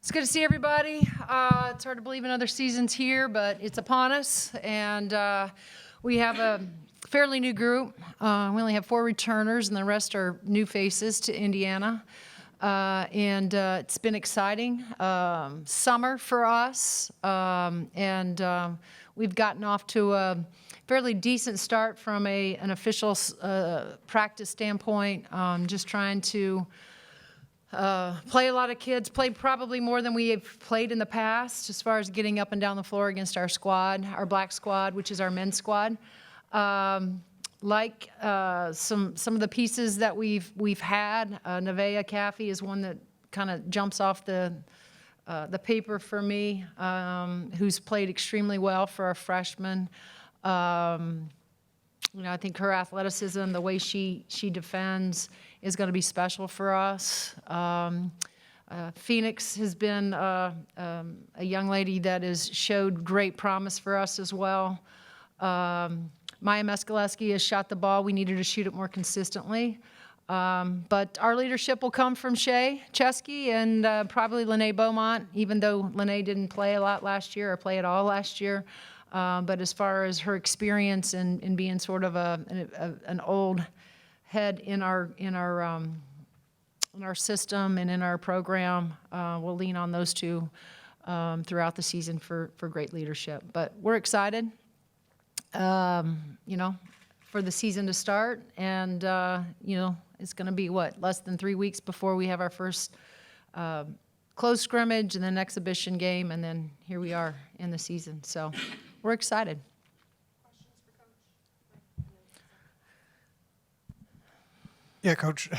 It's good to see everybody. It's hard to believe another season's here, but it's upon us, and we have a fairly new group. We only have 4 returners, and the rest are new faces to Indiana. It's been exciting summer for us, and we've gotten off to a fairly decent start from an official practice standpoint. Just trying to play a lot of kids, play probably more than we have played in the past as far as getting up and down the floor against our squad, our black squad, which is our men's squad. Some of the pieces that we've had, Nevaeh Caffey is one that kind of jumps off the paper for me, who's played extremely well for our freshmen. I think her athleticism, the way she defends, is going to be special for us. Phoenix has been a young lady that has showed great promise for us as well. Maya Meskalewski has shot the ball. We needed to shoot it more consistently. But our leadership will come from Shea Chesky and probably Lene Beaumont, even though Lene didn't play a lot last year or play at all last year. But as far as her experience in being sort of an old head in our system and in our program, we'll lean on those two throughout the season for great leadership. But we're excited, for the season to start, and it's going to be less than 3 weeks before we have our first closed scrimmage and then exhibition game, and then here we are in the season. So we're excited. Yeah, Coach.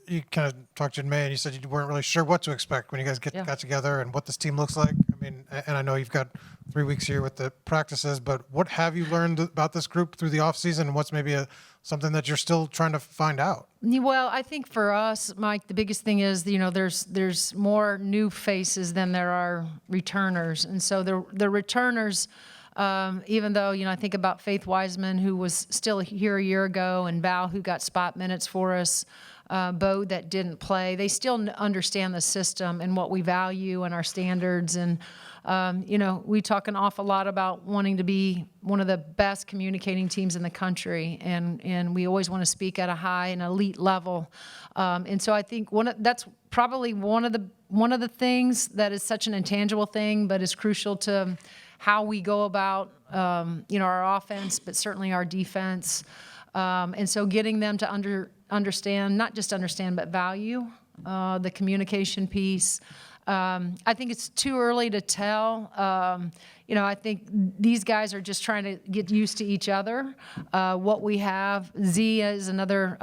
You kind of talked in May, and you said you weren't really sure what to expect when you guys got together and what this team looks like. I mean, and I know you've got 3 weeks here with the practices, but what have you learned about this group through the offseason, and what's maybe something that you're still trying to find out? Well, I think for us, Mike, the biggest thing is, there's more new faces than there are returners. And so the returners, even though, I think about Faith Wiseman, who was still here a year ago, and Val, who got spot minutes for us, Bo, that didn't play, they still understand the system and what we value and our standards. And, we talk an awful lot about wanting to be one of the best communicating teams in the country. And we always want to speak at a high and elite level. And so I think that's probably one of the things that is such an intangible thing, but is crucial to how we go about, our offense, but certainly our defense. And so getting them to understand, not just understand, but value the communication piece. I think it's too early to tell. I think these guys are just trying to get used to each other. What we have, Zia is another,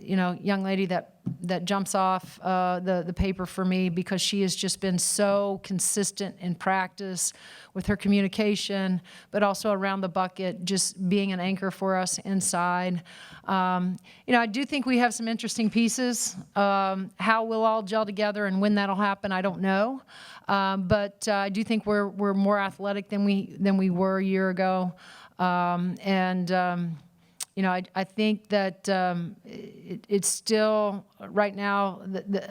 young lady that jumps off the paper for me, because she has just been so consistent in practice with her communication, but also around the bucket, just being an anchor for us inside. I do think we have some interesting pieces. How we'll all gel together and when that'll happen, I don't know. But I do think we're more athletic than we were a year ago. I think that it's still right now the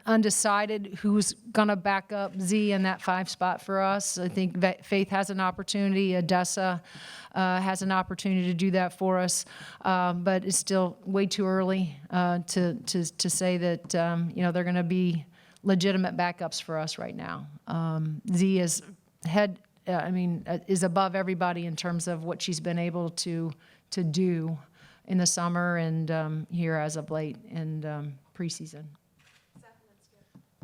undecided who's going to back up Z in that 5 spot for us. I think that Faith has an opportunity. Odessa has an opportunity to do that for us, but it's still way too early to say that they're going to be legitimate backups for us right now. Z is is above everybody in terms of what she's been able to do in the summer and here as of late in preseason.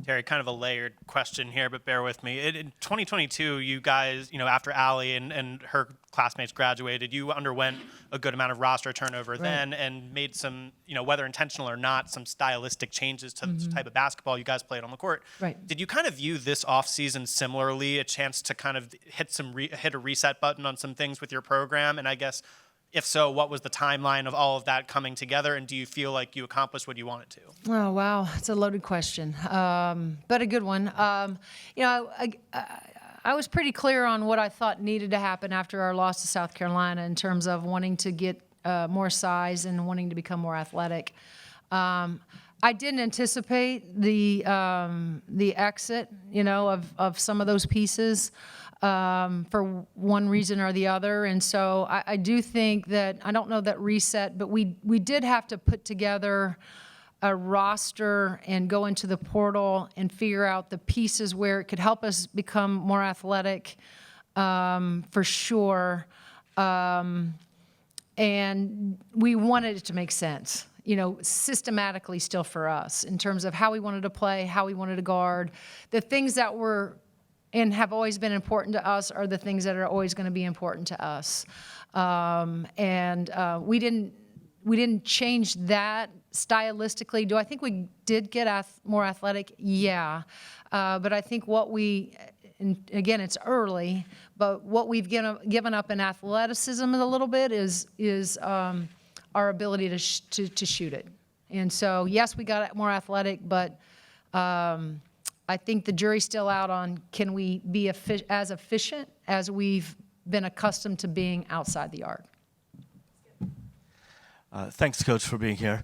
Teri, kind of a layered question here, but bear with me. In 2022, you guys, after Allie and her classmates graduated, you underwent a good amount of roster turnover then and made some, whether intentional or not, some stylistic changes to the type of basketball you guys played on the court. Right. Did you kind of view this offseason similarly, a chance to kind of hit a reset button on some things with your program? And I guess, if so, what was the timeline of all of that coming together, and do you feel like you accomplished what you wanted to? Oh, wow. It's a loaded question, but a good one. I was pretty clear on what I thought needed to happen after our loss to South Carolina in terms of wanting to get more size and wanting to become more athletic. I didn't anticipate the exit, of some of those pieces for one reason or the other. And so I do think that, I don't know that reset, but we did have to put together a roster and go into the portal and figure out the pieces where it could help us become more athletic, for sure. And we wanted it to make sense, systematically still for us in terms of how we wanted to play, how we wanted to guard. The things that were and have always been important to us are the things that are always going to be important to us. We didn't change that stylistically. Do I think we did get more athletic? Yeah. But I think and again, it's early, but what we've given up in athleticism a little bit is our ability to shoot it. And so, yes, we got more athletic, but I think the jury's still out on, can we be as efficient as we've been accustomed to being outside the arc. Thanks, Coach, for being here.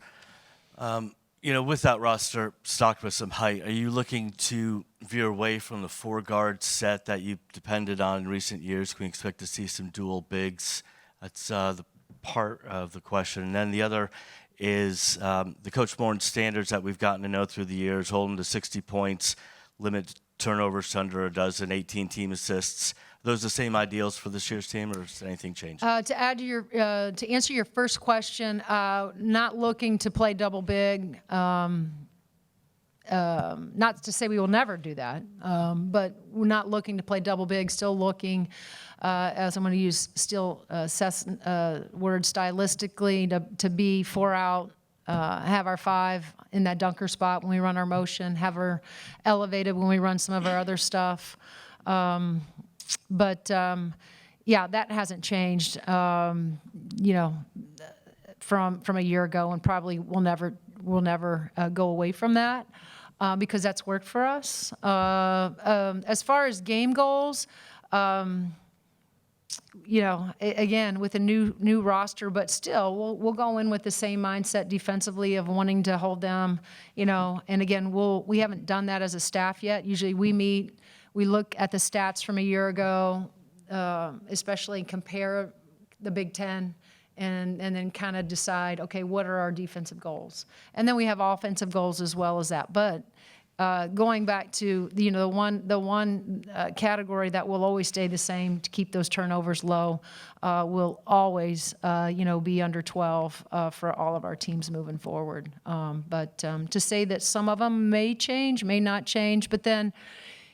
With that roster stocked with some height, are you looking to veer away from the 4-guard set that you've depended on in recent years? Can we expect to see some dual bigs? That's the part of the question. And then the other is the Coach Moren standards that we've gotten to know through the years, holding to 60 points, limit turnovers to under a dozen, 18 team assists. Are those the same ideals for this year's team, or has anything changed? To answer your first question, not looking to play double big. Not to say we will never do that, but we're not looking to play double big. Still looking, as I'm going to use Seth's word stylistically, to be 4 out, have our 5 in that dunker spot when we run our motion, have her elevated when we run some of our other stuff. But that hasn't changed, from a year ago, and probably will never go away from that, because that's worked for us. As far as game goals, again, with a new roster, but still, we'll go in with the same mindset defensively of wanting to hold them, and again, we haven't done that as a staff yet. Usually we meet, we look at the stats from a year ago, especially compare the Big Ten, and then kind of decide, okay, what are our defensive goals? And then we have offensive goals as well as that. But going back to the one category that will always stay the same to keep those turnovers low, will always be under 12 for all of our teams moving forward. But to say that some of them may change, may not change, but then.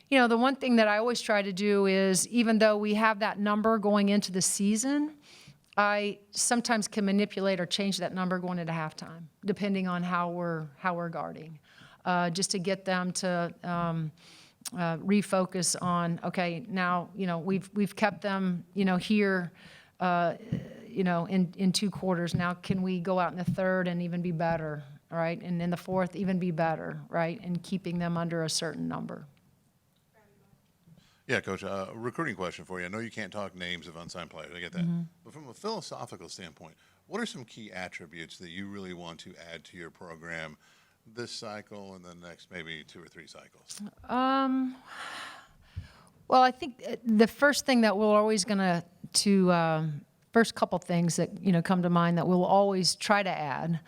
The one thing that I always try to do is, even though we have that number going into the season, I sometimes can manipulate or change that number going into halftime, depending on how we're guarding, just to get them to refocus on, okay, now we've kept them here, in 2 quarters. Now can we go out in the third and even be better, right? And in the fourth, even be better, right? And keeping them under a certain number. Yeah, Coach, a recruiting question for you. I know you can't talk names of unsigned players. I get that. Mm-hmm. But from a philosophical standpoint, what are some key attributes that you really want to add to your program this cycle and the next maybe 2 or 3 cycles? Well, I think the first thing that we're always going to first couple things that come to mind that we'll always try to add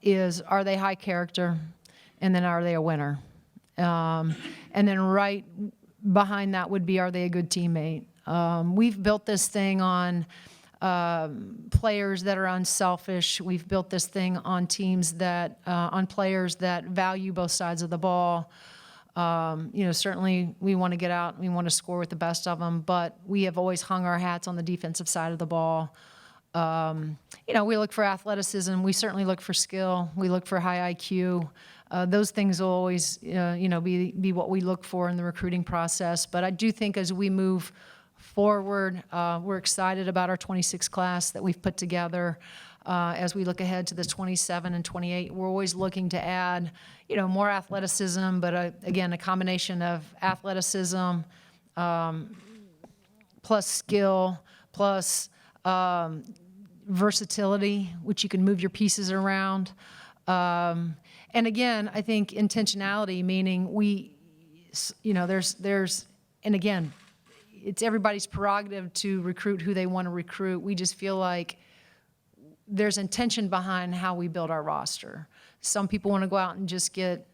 is, are they high character, and then are they a winner, and then right behind that would be, are they a good teammate? We've built this thing on players that are unselfish. We've built this thing on teams on players that value both sides of the ball. Certainly we want to get out, we want to score with the best of them, but we have always hung our hats on the defensive side of the ball. We look for athleticism. We certainly look for skill. We look for high IQ. Those things will always, be what we look for in the recruiting process. But I do think as we move forward, we're excited about our 26 class that we've put together. As we look ahead to the 27 and 28, we're always looking to add, more athleticism, but again, a combination of athleticism plus skill plus versatility, which you can move your pieces around. And again, I think intentionality, meaning and again, it's everybody's prerogative to recruit who they want to recruit. We just feel like there's intention behind how we build our roster. Some people want to go out and just get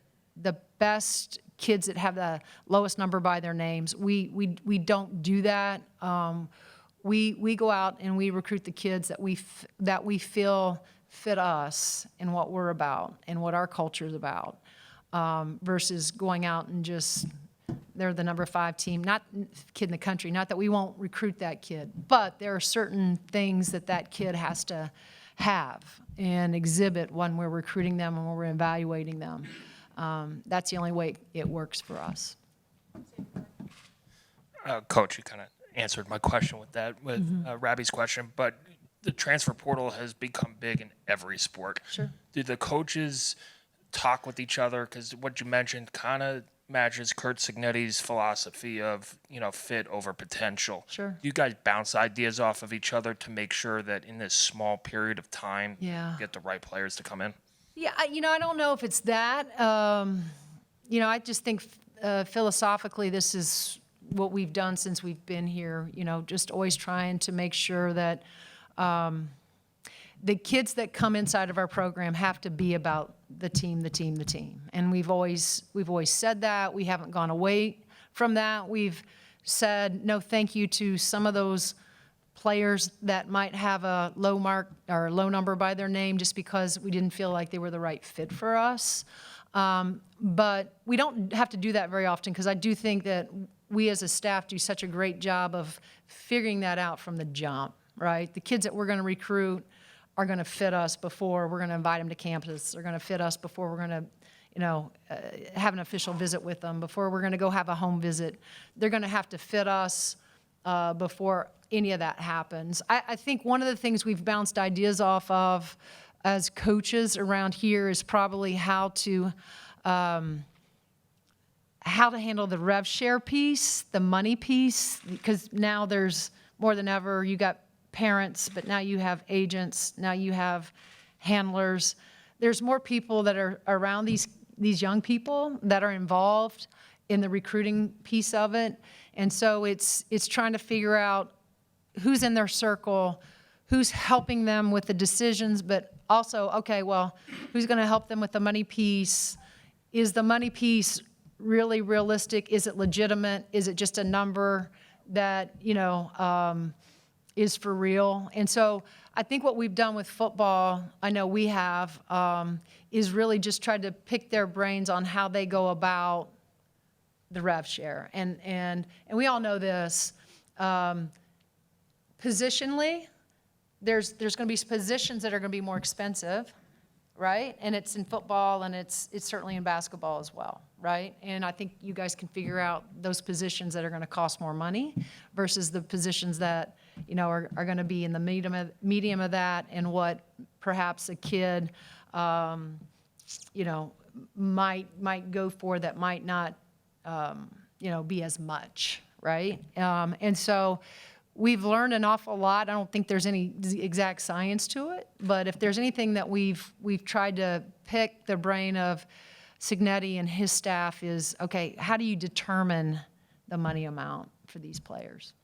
the best kids that have the lowest number by their names. We don't do that. We go out and we recruit the kids that we feel fit us and what we're about and what our culture is about, versus going out and just they're the number 5 team, not kid in the country. Not that we won't recruit that kid, but there are certain things that kid has to have and exhibit when we're recruiting them and when we're evaluating them. That's the only way it works for us. Coach, you kind of answered my question with that, with Rabbi's question, but the transfer portal has become big in every sport. Sure. Do the coaches talk with each other? Because what you mentioned kind of matches Kurt Signetti's philosophy of, fit over potential. Sure. Do you guys bounce ideas off of each other to make sure that in this small period of time, you get the right players to come in? Yeah, I don't know if it's that. I just think philosophically this is what we've done since we've been here, just always trying to make sure that the kids that come inside of our program have to be about the team. And we've always said that. We haven't gone away from that. We've said no thank you to some of those players that might have a low mark or low number by their name just because we didn't feel like they were the right fit for us. But we don't have to do that very often because I do think that we as a staff do such a great job of figuring that out from the jump, right? The kids that we're going to recruit are going to fit us before we're going to invite them to campus. They're going to fit us before we're going to have an official visit with them, before we're going to go have a home visit. They're going to have to fit us before any of that happens. I think one of the things we've bounced ideas off of as coaches around here is probably how to handle the rev share piece, the money piece, because now there's more than ever, you got parents, but now you have agents, now you have handlers. There's more people that are around these young people that are involved in the recruiting piece of it. And so it's trying to figure out who's in their circle, who's helping them with the decisions, but also, okay, well, who's going to help them with the money piece? Is the money piece really realistic? Is it legitimate? Is it just a number that, is for real? And so I think what we've done with football, I know we have, is really just tried to pick their brains on how they go about the rev share. And we all know this. Positionally, there's going to be positions that are going to be more expensive, right? And it's in football, and it's certainly in basketball as well, right? And I think you guys can figure out those positions that are going to cost more money versus the positions that are going to be in the medium of that, and what perhaps a kid might go for that might not be as much, right? And so we've learned an awful lot. I don't think there's any exact science to it, but if there's anything that we've tried to pick the brain of Signetti and his staff is, okay, how do you determine the money amount for these players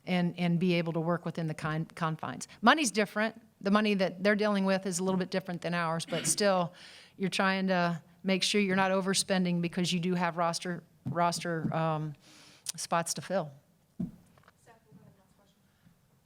and be able to work within the confines? Money's different. The money that they're dealing with is a little bit different than ours, but still you're trying to make sure you're not overspending because you do have roster spots to fill.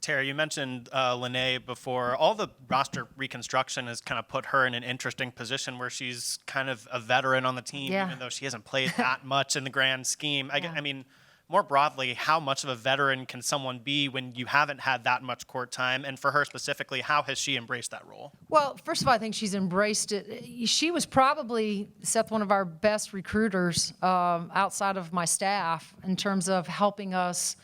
Teri, you mentioned Lene before. All the roster reconstruction has kind of put her in an interesting position where she's kind of a veteran on the team, even though she hasn't played that much in the grand scheme. I mean, more broadly, how much of a veteran can someone be when you haven't had that much court time? And for her specifically, how has she embraced that role? Well, first of all, I think she's embraced it. She was probably, Seth, one of our best recruiters outside of my staff in terms of helping us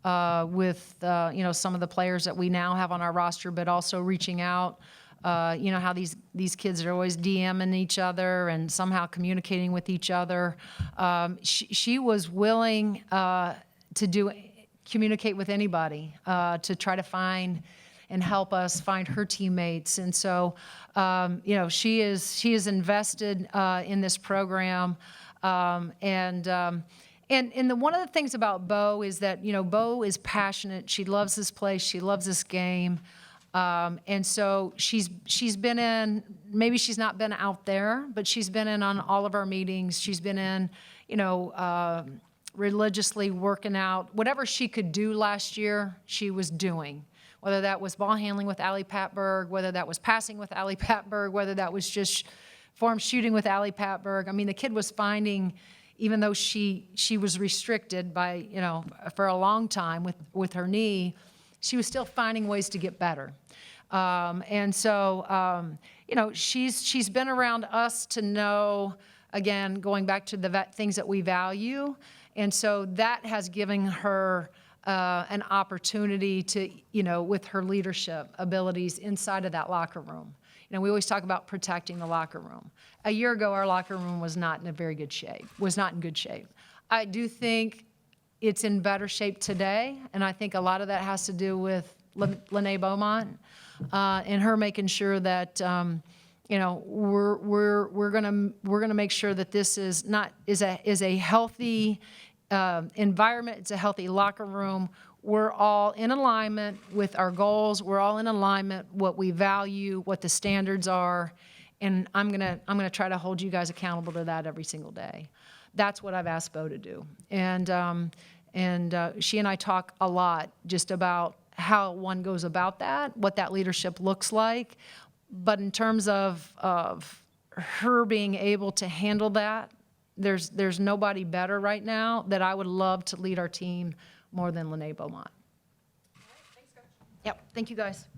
with some of the players that we now have on our roster, but also reaching out. How these kids are always DMing each other and somehow communicating with each other. She was willing to communicate with anybody to try to find and help us find her teammates. And so, you know, she is invested in this program. One of the things about Bo is that, you know, Bo is passionate. She loves this place. She loves this game. And so she's been in, maybe she's not been out there, but she's been in on all of our meetings. She's been in, you know, religiously working out. Whatever she could do last year, she was doing. Whether that was ball handling with Allie Patberg, whether that was passing with Allie Patberg, whether that was just form shooting with Allie Patberg. I mean, the kid was finding, even though she was restricted by, you know, for a long time with her knee, she was still finding ways to get better. And so, you know, she's been around us to know, again, going back to the things that we value. And so that has given her an opportunity to, you know, with her leadership abilities inside of that locker room. You know, we always talk about protecting the locker room. A year ago, our locker room was not in a very good shape, was not in good shape. I do think it's in better shape today, and I think a lot of that has to do with Lene Beaumont and her making sure that, you know, we're gonna make sure that this is a healthy environment. It's a healthy locker room. We're all in alignment with our goals. We're all in alignment what we value, what the standards are, and I'm gonna try to hold you guys accountable to that every single day. That's what I've asked Bo to do, and she and I talk a lot just about how one goes about that, what that leadership looks like. But in terms of her being able to handle that, there's nobody better right now that I would love to lead our team more than Lene Beaumont. All right, thanks, Coach. Yep, thank you guys.